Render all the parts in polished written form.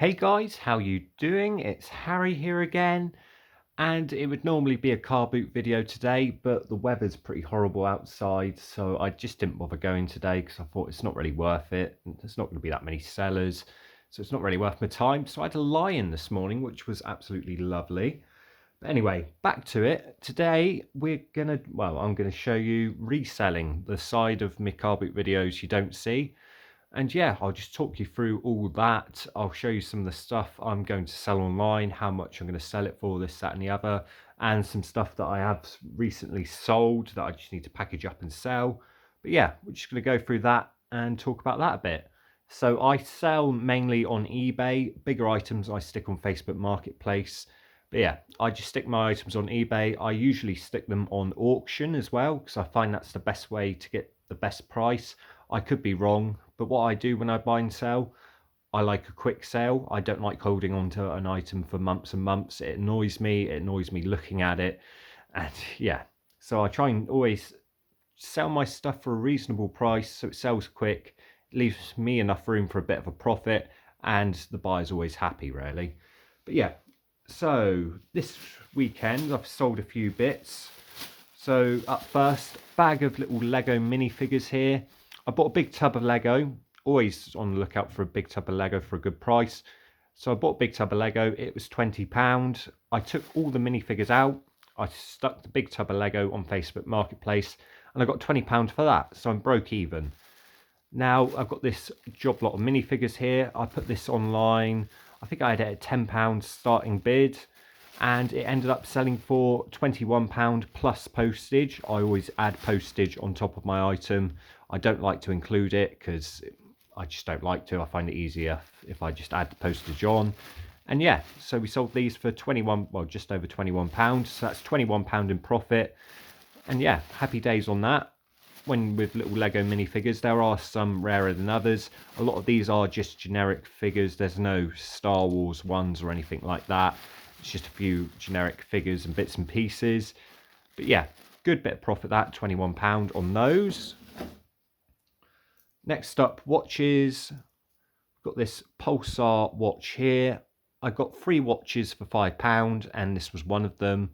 Hey guys, how you doing? It's Harry here again, and it would normally be a car boot video today, but the weather's pretty horrible outside, so I just didn't bother going today because I thought it's not really worth it. There's not going to be that many sellers, so it's not really worth my time. So I had a lie-in this morning, which was absolutely lovely. But anyway, back to it. Today I'm gonna show you reselling, the side of my car boot videos you don't see. And yeah, I'll just talk you through all that. I'll show you some of the stuff I'm going to sell online, how much I'm going to sell it for, this, that, and the other, and some stuff that I have recently sold that I just need to package up and sell. But yeah, we're just going to go through that and talk about that a bit. So I sell mainly on eBay. Bigger items I stick on Facebook Marketplace. But yeah, I just stick my items on eBay. I usually stick them on auction as well because I find that's the best way to get the best price. I could be wrong, but what I do when I buy and sell, I like a quick sale. I don't like holding on to an item for months and months. It annoys me. It annoys me looking at it. And yeah, so I try and always sell my stuff for a reasonable price so it sells quick, leaves me enough room for a bit of a profit, and the buyer's always happy, really. But yeah, so this weekend I've sold a few bits. So up first, bag of little Lego minifigures here. I bought a big tub of Lego, always on the lookout for a big tub of Lego for a good price. So I bought a big tub of Lego, it was £20. I took all the minifigures out, I stuck the big tub of Lego on Facebook Marketplace, and I got £20 for that, so I'm broke even. Now I've got this job lot of minifigures here. I put this online, I think I had it at £10 starting bid, and it ended up selling for £21 plus postage. I always add postage on top of my item. I don't like to include it because I just don't like to. I find it easier if I just add the postage on. And yeah, so we sold these for just over £21. So that's £21 in profit. And yeah, happy days on that. When with little Lego minifigures, there are some rarer than others. A lot of these are just generic figures. There's no Star Wars ones or anything like that. It's just a few generic figures and bits and pieces. But yeah, good bit of profit that, £21 on those. Next up, watches. Got this Pulsar watch here. I got 3 watches for £5 and this was one of them.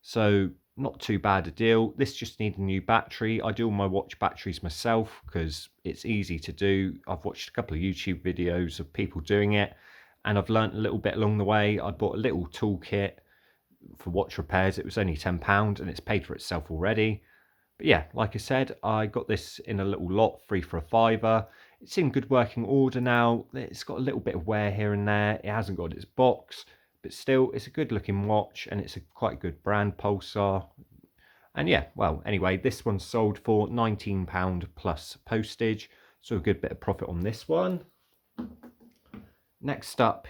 So not too bad a deal. This just needs a new battery. I do all my watch batteries myself because it's easy to do. I've watched a couple of YouTube videos of people doing it and I've learnt a little bit along the way. I bought a little toolkit for watch repairs. It was only £10 and it's paid for itself already. But yeah, like I said, I got this in a little lot, 3 for a £5. It's in good working order now. It's got a little bit of wear here and there. It hasn't got its box, but still, it's a good looking watch and it's a quite good brand, Pulsar. And yeah, well, anyway, this one sold for £19 plus postage. So a good bit of profit on this one. Next up,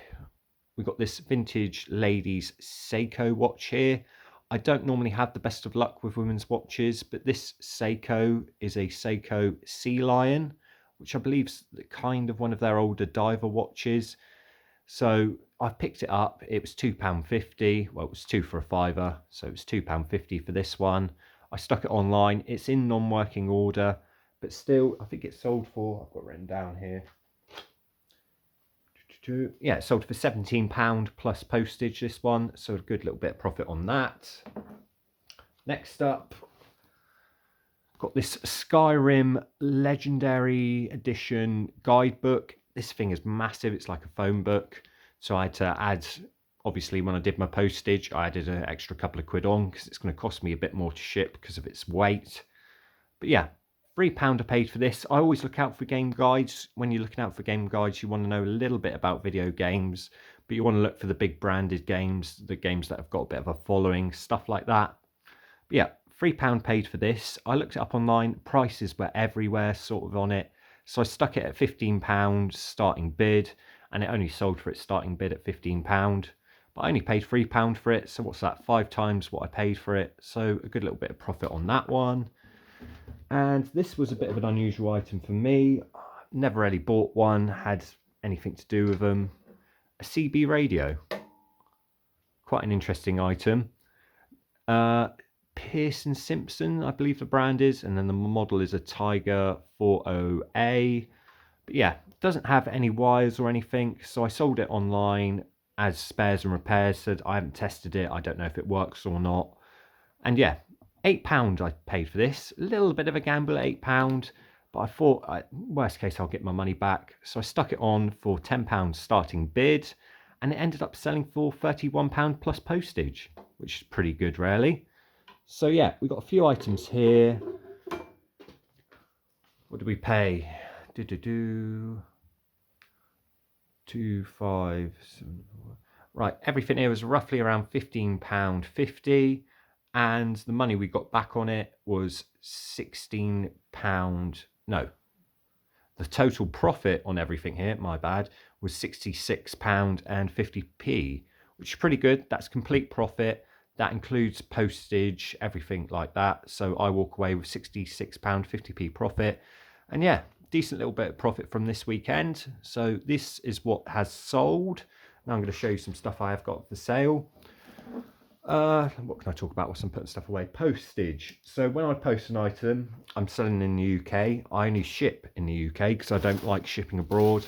we've got this vintage ladies Seiko watch here. I don't normally have the best of luck with women's watches, but this Seiko is a Seiko Sea Lion, which I believe is kind of one of their older diver watches. So I picked it up. It was £2.50. Well, it was 2 for a £5, so it was £2.50 for this one. I stuck it online. It's in non-working order, but still, I think it sold for, I've got it written down here. Yeah, it sold for £17 plus postage, this one, so a good little bit of profit on that. Next up, got this Skyrim Legendary Edition guidebook. This thing is massive, it's like a phone book, so I had to add, obviously when I did my postage, I added an extra couple of quid on because it's going to cost me a bit more to ship because of its weight. But yeah, £3 I paid for this. I always look out for game guides. When you're looking out for game guides, you want to know a little bit about video games, but you want to look for the big branded games, the games that have got a bit of a following, stuff like that. But yeah, £3 paid for this. I looked it up online. Prices were everywhere sort of on it. So I stuck it at £15 starting bid, and it only sold for its starting bid at £15. But I only paid £3 for it. So what's that? 5 times what I paid for it. So a good little bit of profit on that one. And this was a bit of an unusual item for me. Never really bought one, had anything to do with them. A CB radio. Quite an interesting item. Pearson Simpson, I believe the brand is, and then the model is a Tiger 40A. But yeah, doesn't have any wires or anything, so I sold it online as spares and repairs. So I haven't tested it, I don't know if it works or not. And yeah, £8 I paid for this. A little bit of a gamble at £8, but I thought, worst case, I'll get my money back. So I stuck it on for £10 starting bid, and it ended up selling for £31 plus postage, which is pretty good, really. So yeah, we've got a few items here. What did we pay? 2574. Right, everything here was roughly around £15.50, and the money we got back on it was £16. No, the total profit on everything here, my bad, was £66.50, which is pretty good. That's complete profit. That includes postage, everything like that. So I walk away with £66.50 profit. And yeah, decent little bit of profit from this weekend. So this is what has sold. Now I'm going to show you some stuff I have got for sale. What can I talk about whilst I'm putting stuff away? Postage. So when I post an item, I'm selling in the UK. I only ship in the UK because I don't like shipping abroad.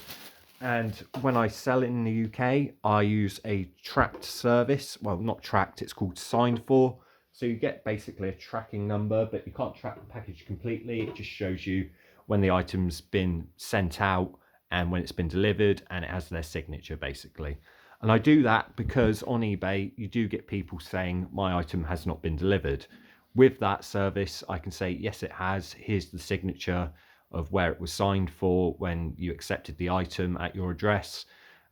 And when I sell in the UK, I use a tracked service. Well, not tracked, it's called signed for. So you get basically a tracking number, but you can't track the package completely. It just shows you when the item's been sent out and when it's been delivered, and it has their signature basically. And I do that because on eBay, you do get people saying my item has not been delivered. With that service, I can say, yes, it has. Here's the signature of where it was signed for when you accepted the item at your address.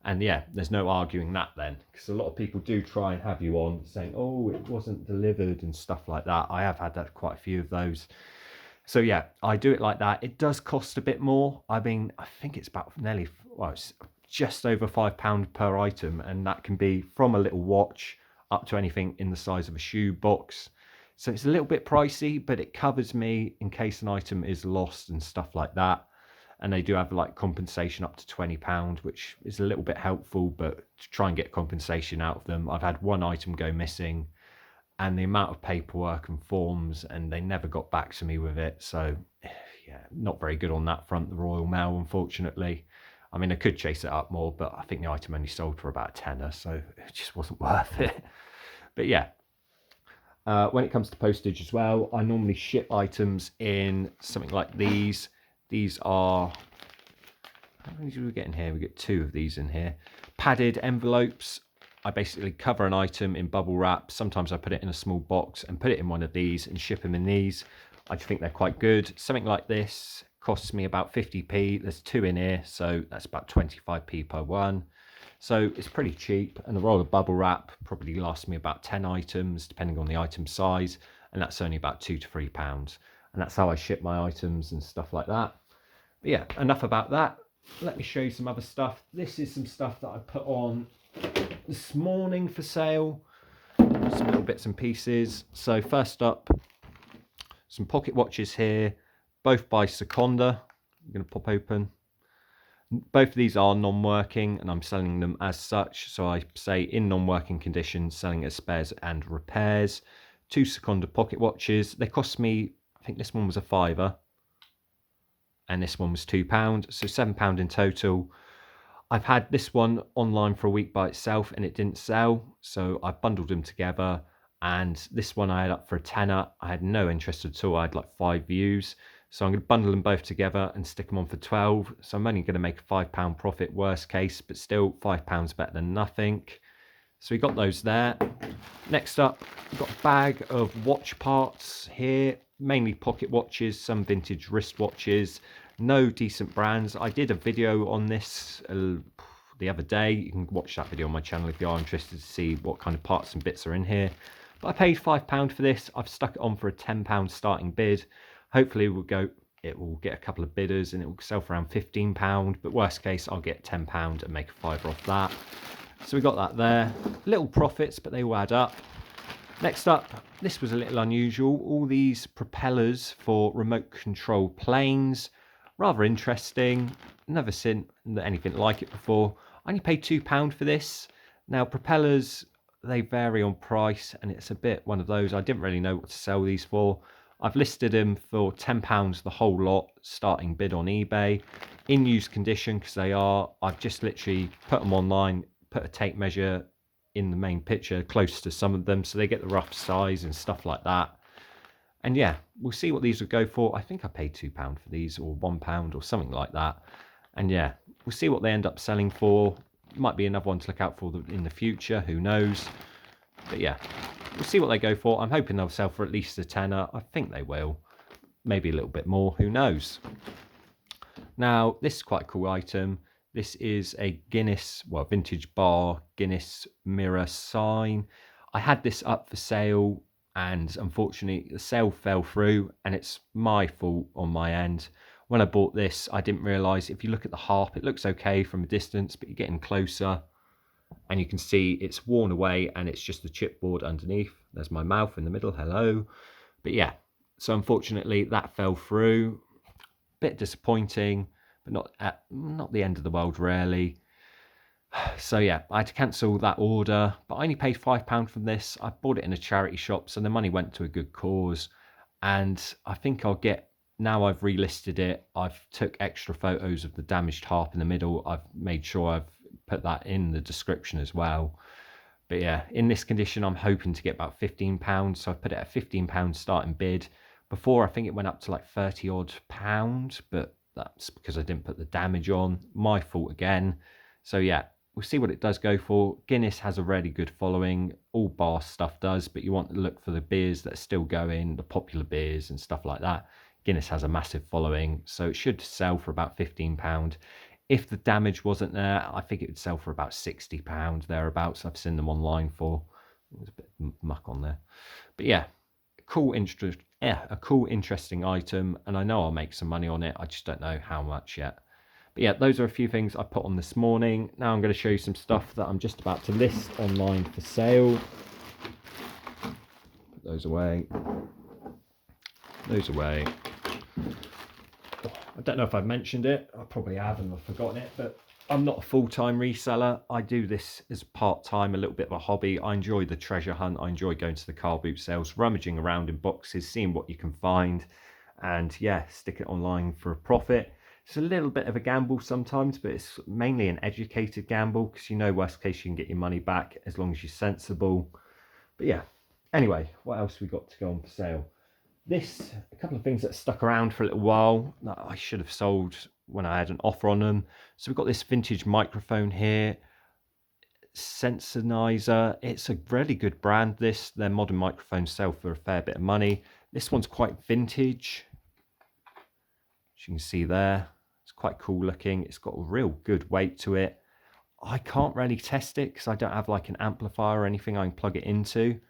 And yeah, there's no arguing that then, because a lot of people do try and have you on saying, oh, it wasn't delivered and stuff like that. I have had that, quite a few of those. So yeah, I do it like that. It does cost a bit more. I mean, I think it's about nearly, well, it's just over £5 per item, and that can be from a little watch up to anything in the size of a shoe box. So it's a little bit pricey, but it covers me in case an item is lost and stuff like that. And they do have like compensation up to £20, which is a little bit helpful, but to try and get compensation out of them. I've had one item go missing, and the amount of paperwork and forms, and they never got back to me with it. So yeah, not very good on that front, the Royal Mail, unfortunately. I mean, I could chase it up more, but I think the item only sold for about a tenner, so it just wasn't worth it. But yeah, when it comes to postage as well, I normally ship items in something like these. These are, how many do we get in here? We get 2 of these in here. Padded envelopes. I basically cover an item in bubble wrap. Sometimes I put it in a small box and put it in one of these and ship them in these. I think they're quite good. Something like this costs me about 50p. There's 2 in here, so that's about 25p per one. So it's pretty cheap, and a roll of bubble wrap probably lasts me about 10 items, depending on the item size, and that's only about £2 to £3. And that's how I ship my items and stuff like that. But yeah, enough about that. Let me show you some other stuff. This is some stuff that I put on this morning for sale. Some little bits and pieces. So first up, some pocket watches here, both by Seconda. I'm going to pop open. Both of these are non-working, and I'm selling them as such. So I say in non-working condition, selling as spares and repairs. 2 Seconda pocket watches. They cost me, I think this one was a £5, and this one was £2, so £7 in total. I've had this one online for a week by itself and it didn't sell, so I bundled them together, and this one I had up for a tenner. I had no interest at all. I had like 5 views, so I'm going to bundle them both together and stick them on for 12. So I'm only going to make a £5 profit worst case, but still £5 better than nothing. So we got those there. Next up, we've got a bag of watch parts here, mainly pocket watches, some vintage wristwatches. No decent brands. I did a video on this the other day. You can watch that video on my channel if you are interested to see what kind of parts and bits are in here. But I paid £5 for this. I've stuck it on for a £10 starting bid. Hopefully it will get a couple of bidders and it will sell for around £15. But worst case, I'll get £10 and make a £5 off that. So we got that there. Little profits, but they will add up. Next up, this was a little unusual. All these propellers for remote control planes. Rather interesting. Never seen anything like it before. I only paid £2 for this. Now, propellers, they vary on price, and it's a bit one of those. I didn't really know what to sell these for. I've listed them for £10 the whole lot, starting bid on eBay, in use condition because they are. I've just literally put them online, put a tape measure in the main picture close to some of them so they get the rough size and stuff like that. And yeah, we'll see what these would go for. I think I paid £2 for these, or £1 or something like that. And yeah, we'll see what they end up selling for. Might be another one to look out for in the future, who knows. But yeah, we'll see what they go for. I'm hoping they'll sell for at least a tenner. I think they will. Maybe a little bit more, who knows. Now, this is quite a cool item. This is a Guinness, well, vintage bar Guinness mirror sign. I had this up for sale, and unfortunately the sale fell through, and it's my fault on my end. When I bought this, I didn't realise, if you look at the harp, it looks okay from a distance, but you're getting closer and you can see it's worn away and it's just the chipboard underneath. There's my mouth in the middle, hello. But yeah, so unfortunately that fell through. Bit disappointing, but not the end of the world really. So yeah, I had to cancel that order, but I only paid £5 from this. I bought it in a charity shop, so the money went to a good cause. And I think I'll get, now I've relisted it, I've took extra photos of the damaged harp in the middle. I've made sure I've put that in the description as well. But yeah, in this condition, I'm hoping to get about £15. So I've put it at £15 starting bid. Before, I think it went up to like 30 odd pounds, but that's because I didn't put the damage on. My fault again. So yeah, we'll see what it does go for. Guinness has a really good following. All bar stuff does, but you want to look for the beers that are still going, the popular beers and stuff like that. Guinness has a massive following, so it should sell for about £15. If the damage wasn't there, I think it would sell for about £60 thereabouts. I've seen them online for. There's a bit of muck on there, but yeah, a cool, interesting item, and I know I'll make some money on it. I just don't know how much yet. But yeah, those are a few things I put on this morning. Now I'm going to show you some stuff that I'm just about to list online for sale. Put those away. Those away. I don't know if I've mentioned it. I probably have and I've forgotten it, but I'm not a full-time reseller. I do this as part-time, a little bit of a hobby. I enjoy the treasure hunt. I enjoy going to the car boot sales, rummaging around in boxes, seeing what you can find, and yeah, stick it online for a profit. It's a little bit of a gamble sometimes, but it's mainly an educated gamble because you know, worst case, you can get your money back as long as you're sensible. But yeah, anyway, what else we got to go on for sale? A couple of things that stuck around for a little while that I should have sold when I had an offer on them. So we've got this vintage microphone here, Sensonizer. It's a really good brand. Their modern microphones sell for a fair bit of money. This one's quite vintage, as you can see there. It's quite cool looking. It's got a real good weight to it. I can't really test it because I don't have like an amplifier or anything I can plug it into.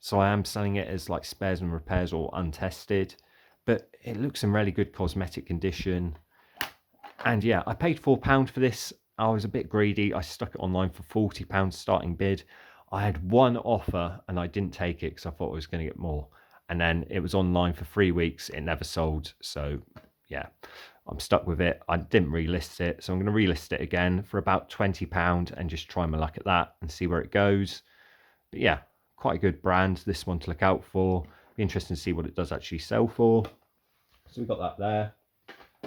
So I am selling it as like spares and repairs or untested, but it looks in really good cosmetic condition. And yeah, I paid £4 for this. I was a bit greedy. I stuck it online for £40 starting bid. I had one offer and I didn't take it because I thought I was going to get more. And then it was online for 3 weeks. It never sold. So yeah, I'm stuck with it. I didn't relist it. So I'm going to relist it again for about £20 and just try my luck at that and see where it goes. But yeah, quite a good brand, this one to look out for. Be interesting to see what it does actually sell for. So we've got that there.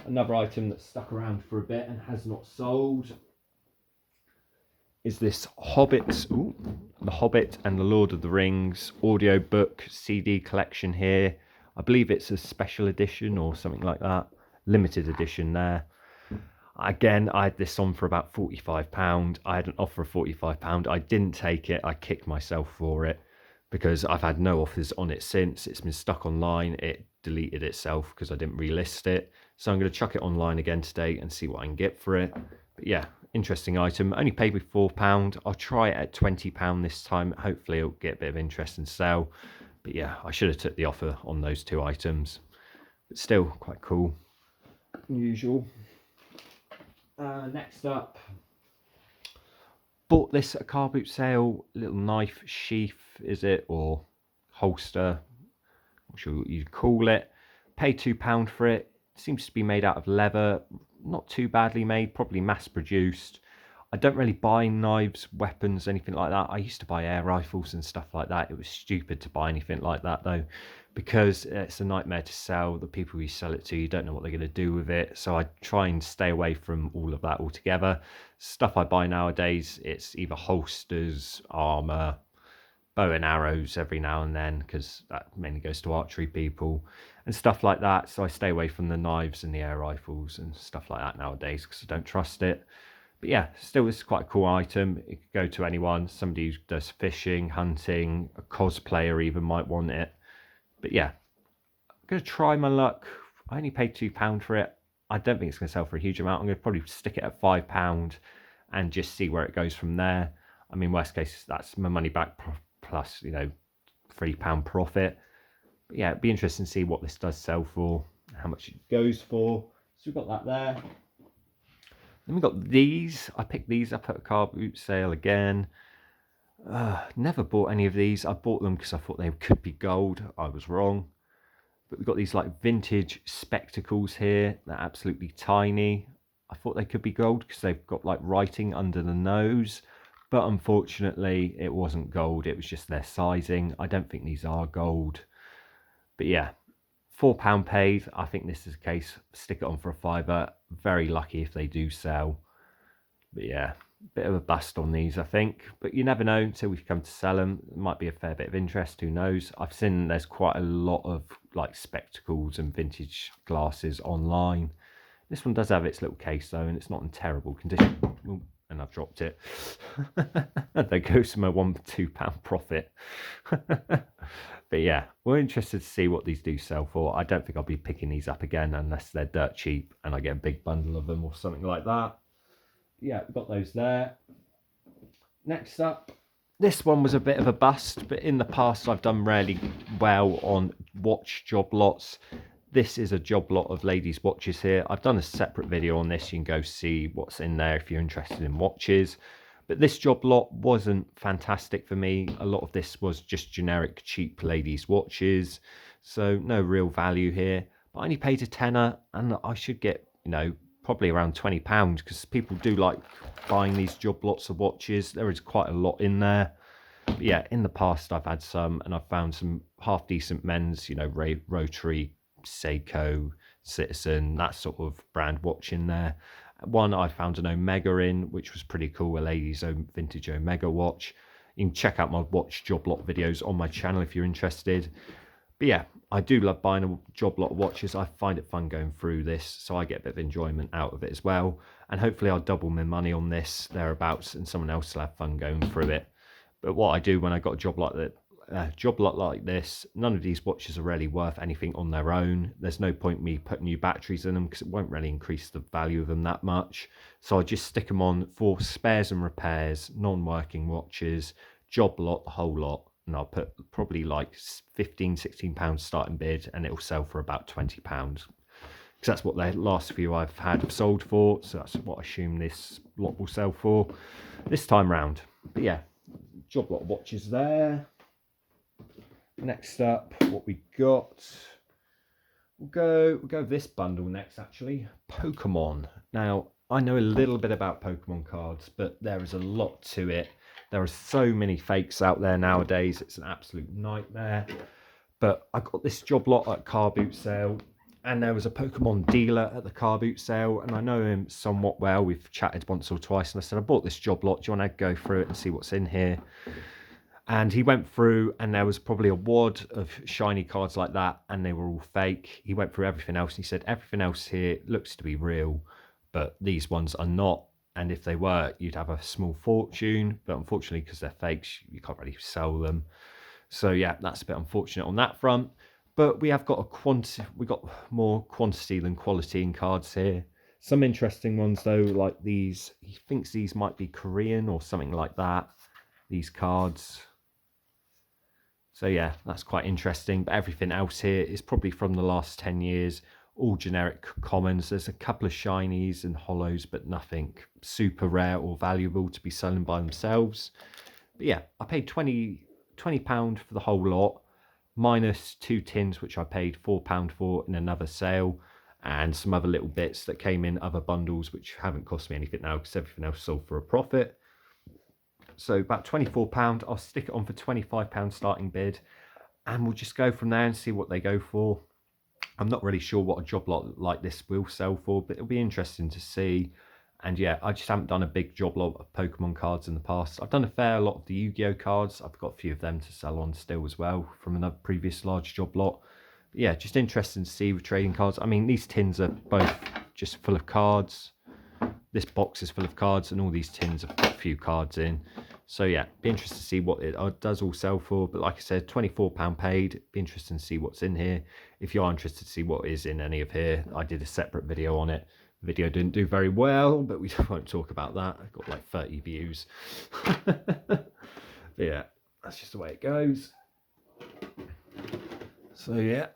Another item that's stuck around for a bit and has not sold is this The Hobbit and the Lord of the Rings audiobook CD collection here. I believe it's a special edition or something like that. Limited edition there. Again, I had this on for about £45. I had an offer of £45. I didn't take it. I kicked myself for it because I've had no offers on it since. It's been stuck online. It deleted itself because I didn't relist it. So I'm going to chuck it online again today and see what I can get for it. But yeah, interesting item. Only paid me £4. I'll try it at £20 this time. Hopefully it'll get a bit of interest and sell. But yeah, I should have took the offer on those two items. But still quite cool. Unusual. Next up, bought this at a car boot sale, little knife sheath, is it, or holster, not sure what you'd call it. Paid £2 for it. Seems to be made out of leather, not too badly made, probably mass produced. I don't really buy knives, weapons, anything like that. I used to buy air rifles and stuff like that. It was stupid to buy anything like that though, because it's a nightmare to sell. The people you sell it to, you don't know what they're going to do with it. So I try and stay away from all of that altogether. Stuff I buy nowadays, it's either holsters, armor, bow and arrows every now and then, because that mainly goes to archery people and stuff like that. So I stay away from the knives and the air rifles and stuff like that nowadays because I don't trust it. But yeah, still, it's quite a cool item. It could go to anyone. Somebody who does fishing, hunting, a cosplayer even might want it. But yeah, I'm going to try my luck. I only paid £2 for it. I don't think it's going to sell for a huge amount. I'm going to probably stick it at £5 and just see where it goes from there. I mean, worst case, that's my money back plus, you know, £3 profit. But yeah, it'd be interesting to see what this does sell for, how much it goes for. So we've got that there. Then we've got these. I picked these up at a car boot sale again. Never bought any of these. I bought them because I thought they could be gold. I was wrong. But we've got these like vintage spectacles here. They're absolutely tiny. I thought they could be gold because they've got like writing under the nose. But unfortunately, it wasn't gold. It was just their sizing. I don't think these are gold. But yeah, £4 paid. I think this is a case. Stick it on for a fiver. Very lucky if they do sell. But yeah, bit of a bust on these, I think. But you never know until we come to sell them. There might be a fair bit of interest. Who knows? I've seen there's quite a lot of like spectacles and vintage glasses online. This one does have its little case though, and it's not in terrible condition. Ooh, and I've dropped it. There goes my £1-2 profit. But yeah, we're interested to see what these do sell for. I don't think I'll be picking these up again unless they're dirt cheap and I get a big bundle of them or something like that. Yeah, we've got those there. Next up, this one was a bit of a bust, but in the past I've done really well on watch job lots. This is a job lot of ladies' watches here. I've done a separate video on this. You can go see what's in there if you're interested in watches. But this job lot wasn't fantastic for me. A lot of this was just generic cheap ladies' watches. So no real value here. But I only paid a tenner and I should get, you know, probably around £20 because people do like buying these job lots of watches. There is quite a lot in there. But yeah, in the past I've had some and I've found some half decent men's, you know, Rotary, Seiko, Citizen, that sort of brand watch in there. One I found an Omega in, which was pretty cool, a lady's own vintage Omega watch. You can check out my watch job lot videos on my channel if you're interested. But yeah, I do love buying a job lot of watches. I find it fun going through this, so I get a bit of enjoyment out of it as well. And hopefully I'll double my money on this, thereabouts, and someone else will have fun going through it. But what I do when I got a job like that, job lot like this, none of these watches are really worth anything on their own. There's no point me putting new batteries in them because it won't really increase the value of them that much. So I just stick them on for spares and repairs, non-working watches, job lot, the whole lot. And I'll put probably like £15-16 starting bid and it'll sell for about £20. Because that's what the last few I've had have sold for. So that's what I assume this lot will sell for this time round. But yeah, job lot of watches there. Next up, what we got, we'll go with this bundle next actually. Pokemon. Now I know a little bit about Pokemon cards, but there is a lot to it. There are so many fakes out there nowadays, it's an absolute nightmare. But I got this job lot at car boot sale, and there was a Pokemon dealer at the car boot sale, and I know him somewhat well. We've chatted once or twice, and I said, I bought this job lot, do you want to go through it and see what's in here? And he went through and there was probably a wad of shiny cards like that and they were all fake. He went through everything else and he said, everything else here looks to be real, but these ones are not. And if they were, you'd have a small fortune, but unfortunately, because they're fakes, you can't really sell them. So yeah, that's a bit unfortunate on that front. But we have got we got more quantity than quality in cards here. Some interesting ones though, like these. He thinks these might be Korean or something like that. These cards. So yeah, that's quite interesting. But everything else here is probably from the last 10 years. All generic commons. There's a couple of shinies and hollows, but nothing super rare or valuable to be selling by themselves. But yeah, I paid £20 for the whole lot, minus 2 tins, which I paid £4 for in another sale. and some other little bits that came in other bundles, which haven't cost me anything now because everything else sold for a profit. So about £24. I'll stick it on for £25 starting bid, and we'll just go from there and see what they go for. I'm not really sure what a job lot like this will sell for, but it'll be interesting to see. And yeah, I just haven't done a big job lot of Pokemon cards in the past. I've done a fair lot of the Yu-Gi-Oh cards. I've got a few of them to sell on still as well from another previous large job lot. But yeah, just interesting to see with trading cards. I mean, these tins are both just full of cards. This box is full of cards, and all these tins have got a few cards in. So yeah, be interested to see what it does all sell for. But like I said, £24 paid. Be interesting to see what's in here. If you are interested to see what is in any of here, I did a separate video on it. The video didn't do very well, but we won't talk about that. I got like 30 views. But yeah, that's just the way it goes. So yeah,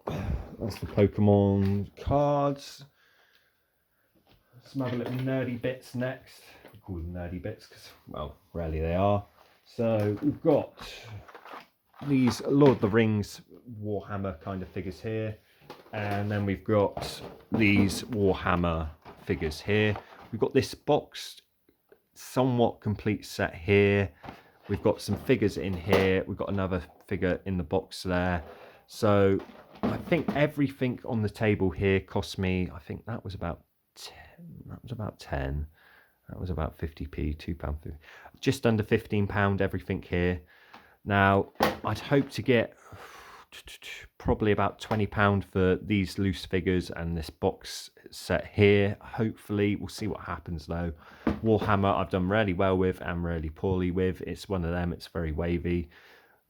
that's the Pokemon cards. Some other little nerdy bits next. We call them nerdy bits because, well, rarely they are. So we've got these Lord of the Rings Warhammer kind of figures here. And then we've got these Warhammer figures here. We've got this boxed, somewhat complete set here. We've got some figures in here. We've got another figure in the box there. So I think everything on the table here cost me, I think that was about 10. That was about 10. That was about 50p, £2.50. Just under £15 everything here. Now, I'd hope to get probably about £20 for these loose figures and this box set here. Hopefully, we'll see what happens though. Warhammer I've done really well with and really poorly with. It's one of them, it's very wavy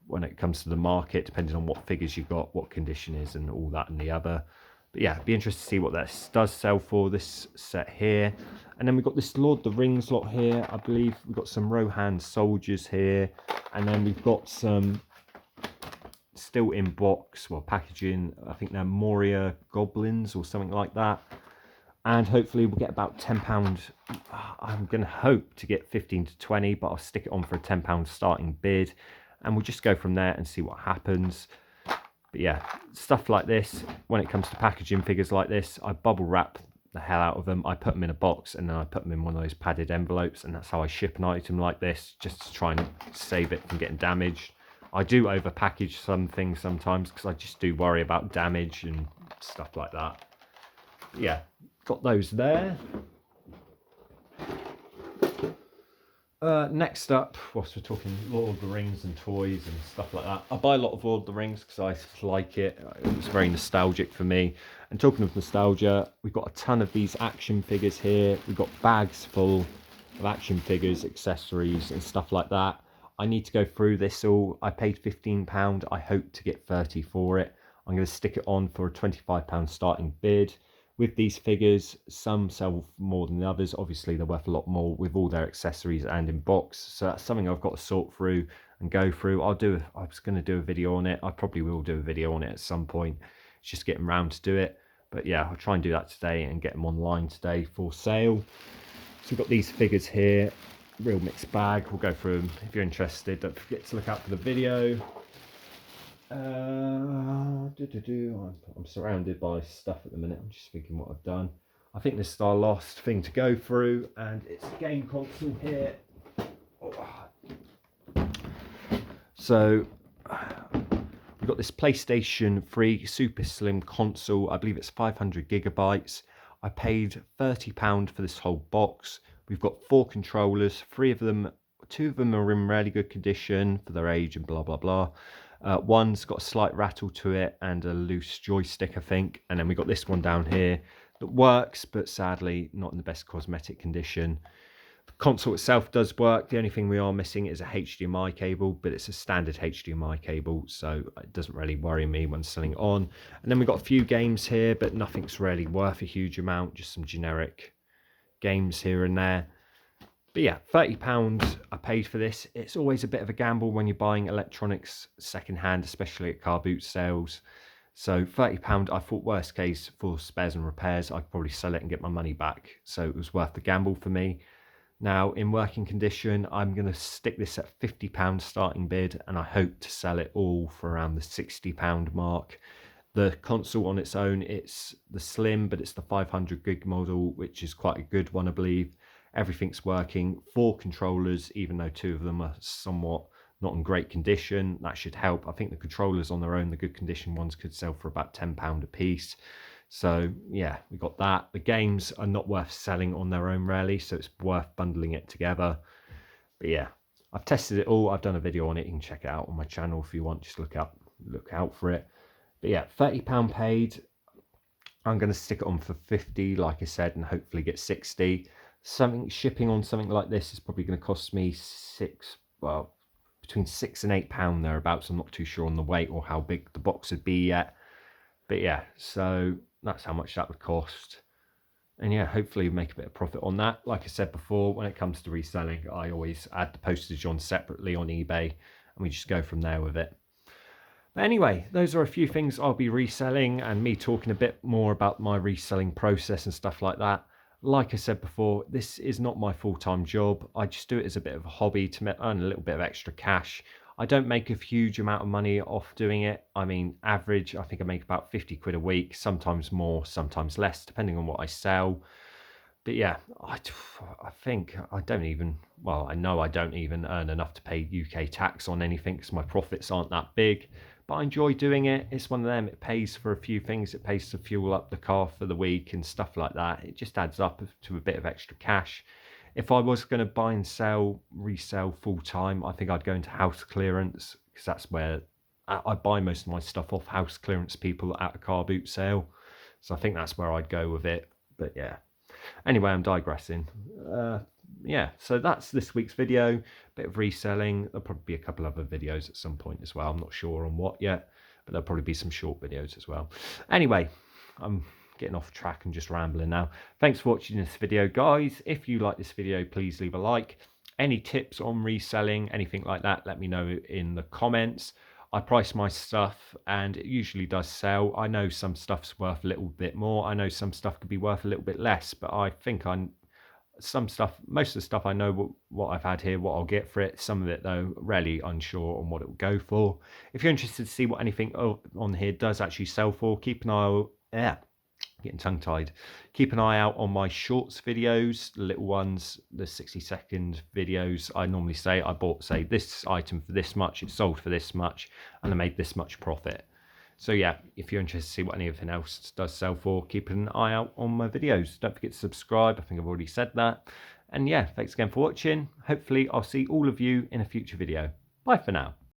when it comes to the market, depending on what figures you've got, what condition is, and all that and the other. But yeah, be interested to see what that does sell for, this set here. And then we've got this Lord of the Rings lot here. I believe we've got some Rohan soldiers here. And then we've got some still in box, well, packaging. I think they're Moria goblins or something like that. And hopefully we'll get about £10. I'm going to hope to get 15 to 20, but I'll stick it on for a £10 starting bid. And we'll just go from there and see what happens. But yeah, stuff like this, when it comes to packaging figures like this, I bubble wrap the hell out of them. I put them in a box and then I put them in one of those padded envelopes, and that's how I ship an item like this, just to try and save it from getting damaged. I do over package some things sometimes because I just do worry about damage and stuff like that. But yeah, got those there. Next up, whilst we're talking Lord of the Rings and toys and stuff like that, I buy a lot of Lord of the Rings because I like it. It's very nostalgic for me. And talking of nostalgia, we've got a ton of these action figures here. We've got bags full of action figures, accessories and stuff like that. I need to go through this all. I paid £15. I hope to get 30 for it. I'm going to stick it on for a £25 starting bid. With these figures, some sell more than the others. Obviously, they're worth a lot more with all their accessories and in box. So that's something I've got to sort through and go through. I was going to do a video on it. I probably will do a video on it at some point. It's just getting around to do it. But yeah, I'll try and do that today and get them online today for sale. So we've got these figures here. Real mixed bag. We'll go through them. If you're interested, don't forget to look out for the video. I'm surrounded by stuff at the minute. I'm just thinking what I've done. I think this is our last thing to go through, and it's a game console here. So we've got this PlayStation 3 super slim console. I believe it's 500 gigabytes. I paid £30 for this whole box. We've got 4 controllers, 3 of them, 2 of them are in really good condition for their age and blah blah blah. One's got a slight rattle to it and a loose joystick, I think. And then we got this one down here that works, but sadly not in the best cosmetic condition. The console itself does work. The only thing we are missing is a HDMI cable, but it's a standard HDMI cable, so it doesn't really worry me when selling it on. And then we've got a few games here, but nothing's really worth a huge amount, just some generic games here and there. But yeah, £30 I paid for this. It's always a bit of a gamble when you're buying electronics secondhand, especially at car boot sales. So £30, I thought worst case for spares and repairs, I could probably sell it and get my money back. So it was worth the gamble for me. Now, in working condition, I'm going to stick this at £50 starting bid, and I hope to sell it all for around the £60 mark. The console on its own, it's the Slim, but it's the 500 gig model, which is quite a good one, I believe. Everything's working. 4 controllers, even though 2 of them are somewhat not in great condition. That should help. I think the controllers on their own, the good condition ones, could sell for about £10 a piece. So yeah, we got that. The games are not worth selling on their own really, so it's worth bundling it together. But yeah, I've tested it all. I've done a video on it. You can check it out on my channel if you want. Just look out for it. But yeah, £30 paid. I'm going to stick it on for 50, like I said, and hopefully get 60. Shipping on something like this is probably going to cost me between £6 and £8 thereabouts. I'm not too sure on the weight or how big the box would be yet. But yeah, so that's how much that would cost. And yeah, hopefully make a bit of profit on that. Like I said before, when it comes to reselling, I always add the postage on separately on eBay, and we just go from there with it. But anyway, those are a few things I'll be reselling, and me talking a bit more about my reselling process and stuff like that. Like I said before, this is not my full-time job. I just do it as a bit of a hobby to earn a little bit of extra cash. I don't make a huge amount of money off doing it. I mean, average, I think I make about 50 quid a week, sometimes more, sometimes less, depending on what I sell. But yeah, I think I don't even, well, I know I don't even earn enough to pay UK tax on anything because my profits aren't that big. But I enjoy doing it. It's one of them. It pays for a few things. It pays to fuel up the car for the week and stuff like that. It just adds up to a bit of extra cash. If I was going to buy and resell full time, I think I'd go into house clearance, because that's where I buy most of my stuff off house clearance people at a car boot sale. So I think that's where I'd go with it. But yeah. Anyway, I'm digressing. Yeah, so that's this week's video. Bit of reselling. There'll probably be a couple other videos at some point as well. I'm not sure on what yet, but there'll probably be some short videos as well. Anyway, I'm getting off track and just rambling now. Thanks for watching this video, guys. If you like this video, please leave a like. Any tips on reselling, anything like that, let me know in the comments. I price my stuff and it usually does sell. I know some stuff's worth a little bit more. I know some stuff could be worth a little bit less, but I think most of the stuff I know what I've had here, what I'll get for it. Some of it though, really unsure on what it will go for. If you're interested to see what anything on here does actually sell for, keep an eye getting tongue-tied. Keep an eye out on my shorts videos, the little ones, the 60-second videos. I normally say I bought, say, this item for this much, it sold for this much, and I made this much profit. So yeah, if you're interested to see what anything else does sell for, keep an eye out on my videos. Don't forget to subscribe. I think I've already said that. And yeah, thanks again for watching. Hopefully I'll see all of you in a future video. Bye for now.